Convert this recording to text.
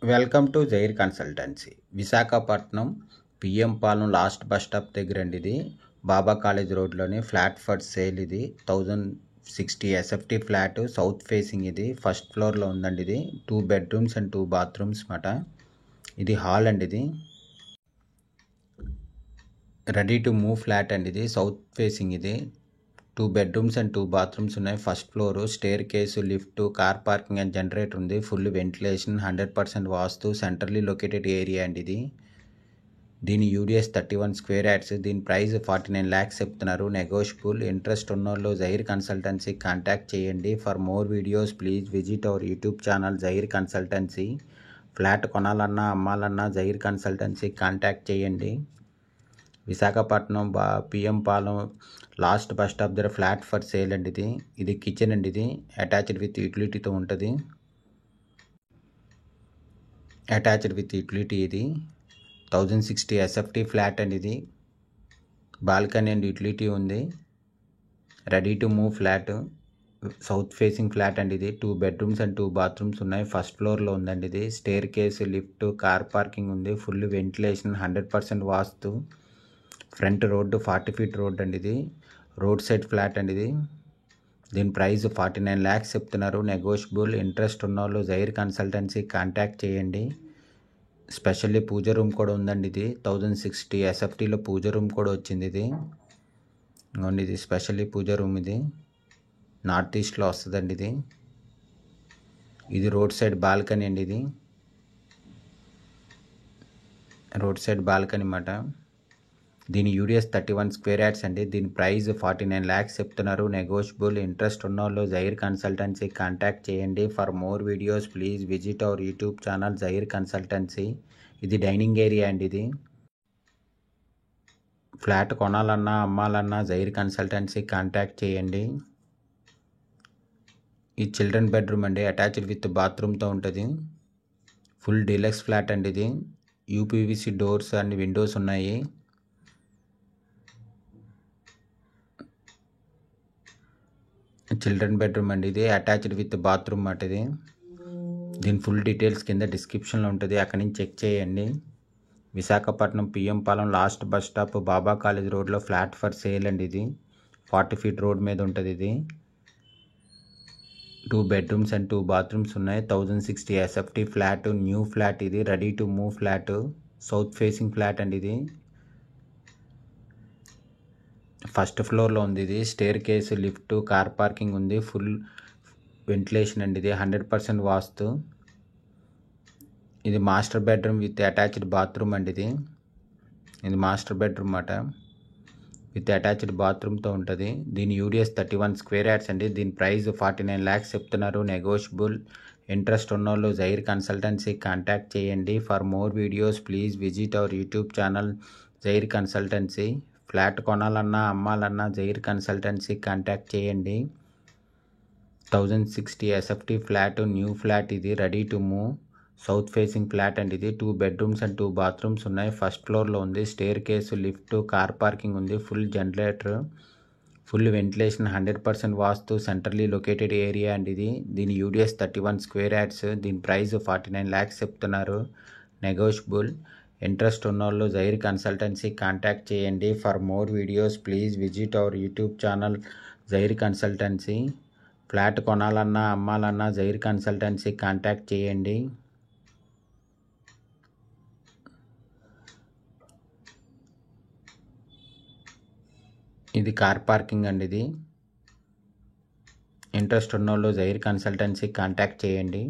Welcome to Jair consultancy. Visakhapatnam PM Palem last bus stop దగ్గర అండి. ఇది బాబా కాలేజ్ రోడ్లోని ఫ్లాట్ ఫర్ సేల్. ఇది 1060 ఎస్ఎఫ్టీ ఫ్లాట్, సౌత్ ఫేసింగ్. ఇది ఫస్ట్ ఫ్లోర్లో ఉందండి. ఇది 2 బెడ్రూమ్స్ అండ్ 2 బాత్రూమ్స్ మాట. ఇది హాల్ అండి. ఇది రెడీ టు మూవ్ ఫ్లాట్ అండి. ఇది సౌత్ ఫేసింగ్. ఇది 2 బెడ్రూమ్స్ అండ్ 2 బాత్రూమ్స్ ఉన్నాయి. First floor, staircase, lift, car parking and generator ఉంది. Full ventilation, 100% vastu, centrally located area అండి. ఇది దీని యూడిఎస్ 31 స్క్వేర్ యార్డ్స్. దీని ప్రైస్ 49 lakhs చెప్తున్నారు. నెగోషియబుల్. ఇంట్రెస్ట్ ఉన్నోళ్ళు జైర్ కన్సల్టెన్సీ కాంటాక్ట్ చేయండి. For more videos please visit our YouTube channel Jair consultancy. Flat కొనాలన్నా అమ్మాలన్నా జైర్ కన్సల్టెన్సీ కాంటాక్ట్ చేయండి. Visakhapatnam PM Palem last bus stop దగ్గర ఫ్లాట్ ఫర్ సేల్ అండి. ఇది కిచెన్ అండి. ఇది అటాచ్డ్ విత్ యూటిలిటీతో ఉంటుంది. Attached with utility. ఇది 1060 ఎస్ఎఫ్టీ ఫ్లాట్ అండి. ఇది బాల్కనీ అండ్ యూటిలిటీ ఉంది. Ready to move flat, south facing flat అండి. ఇది 2 బెడ్రూమ్స్ అండ్ 2 బాత్రూమ్స్ ఉన్నాయి. ఫస్ట్ ఫ్లోర్లో ఉందండి. ఇది staircase, lift, car parking ఉంది. Full ventilation, 100% vastu. Front road 40 feet road అండి. ఇది రోడ్ సైడ్ ఫ్లాట్ అండి. ఇది దీని ప్రైస్ 49 lakhs చెప్తున్నారు. నెగోషియబుల్. ఇంట్రెస్ట్ ఉన్నోళ్ళు జైర్ కన్సల్టెన్సీ కాంటాక్ట్ చేయండి. స్పెషల్లీ పూజ రూమ్ కూడా ఉందండి. ఇది 1060 ఎస్ఎఫ్టీలో పూజ రూమ్ కూడా వచ్చింది. ఇది స్పెషల్లీ పూజ రూమ్. ఇది నార్త్ ఈస్ట్లో వస్తుందండి. ఇది రోడ్ సైడ్ బాల్కనీ అండి. ఇది రోడ్ సైడ్ బాల్కనీ అన్నమాట. దీని యూడిఎస్ 31 స్క్వేర్ యార్డ్స్ అండి. దీని ప్రైస్ 49 lakhs చెప్తున్నారు. నెగోషియబుల్. ఇంట్రెస్ట్ ఉన్నోళ్ళు జైర్ కన్సల్టెన్సీ కాంటాక్ట్ చేయండి. For more videos please visit our YouTube channel Jair consultancy. ఇది డైనింగ్ ఏరియా అండి. ఇది ఫ్లాట్ కొనాలన్నా అమ్మాలన్నా జైర్ కన్సల్టెన్సీ కాంటాక్ట్ చేయండి. ఈ చిల్డ్రన్ బెడ్రూమ్ అండి. అటాచ్డ్ విత్ బాత్రూమ్తో ఉంటుంది. ఫుల్ డీలక్స్ ఫ్లాట్ అండి. ఇది యూపీవీసీ డోర్స్ అండ్ విండోస్ ఉన్నాయి. చిల్డ్రన్ బెడ్రూమ్ అండి. ఇది అటాచ్డ్ విత్ బాత్రూమ్ మాట. ఇది దీని ఫుల్ డీటెయిల్స్ కింద డిస్క్రిప్షన్లో ఉంటుంది, అక్కడి నుంచి చెక్ చేయండి. Visakhapatnam PM Palem last bus stop Baba college రోడ్లో ఫ్లాట్ ఫర్ సేల్ అండి. ఇది 40 feet రోడ్ మీద ఉంటుంది. ఇది 2 బెడ్రూమ్స్ అండ్ 2 బాత్రూమ్స్ ఉన్నాయి. 1060 ఎస్ఎఫ్టీ ఫ్లాట్, న్యూ ఫ్లాట్. ఇది ready to move flat, south facing flat అండి. ఇది ఫస్ట్ ఫ్లోర్లో ఉంది. ఇది staircase, lift, car parking ఉంది. ఫుల్ వెంటిలేషన్ అండి. ఇది 100% వాస్తు. ఇది master bedroom with attached bathroom అండి. ఇది మాస్టర్ బెడ్రూమ్ అన్నమాట. విత్ అటాచ్డ్ బాత్రూమ్తో ఉంటుంది. దీని యూడిఎస్ 31 స్క్వేర్ యార్డ్స్ అండి. దీని ప్రైస్ 49 lakhs చెప్తున్నారు. నెగోషియబుల్. ఇంట్రెస్ట్ ఉన్నోళ్ళు జైర్ కన్సల్టెన్సీ కాంటాక్ట్ చేయండి. For more videos please visit our YouTube channel Jair consultancy. Flat కొనాలన్నా అమ్మాలన్నా జైర్ కన్సల్టెన్సీ కాంటాక్ట్ చేయండి. 1060 ఎస్ఎఫ్టీ ఫ్లాట్, న్యూ ఫ్లాట్. ఇది ready to move, south facing flat అండి. ఇది 2 bedrooms and 2 bathrooms ఉన్నాయి. First ఫ్లోర్లో ఉంది. Staircase, lift, car parking ఉంది. Full generator, full ventilation, 100% vastu, centrally located area అండి. దీని యూడిఎస్ 31 స్క్వేర్ యార్డ్స్. దీని ప్రైస్ 49 lakhs చెప్తున్నారు. నెగోషియబుల్. ఇంట్రెస్ట్ ఉన్నోళ్ళు జైర్ కన్సల్టెన్సీ కాంటాక్ట్ చేయండి. For more videos please visit our YouTube channel Jair consultancy. Flat కొనాలన్నా అమ్మాలన్నా Jair consultancy contact చేయండి. ఇది కార్ పార్కింగ్ అండి. ఇది ఇంట్రెస్ట్ ఉన్నోళ్ళు జైర్ కన్సల్టెన్సీ కాంటాక్ట్ చేయండి.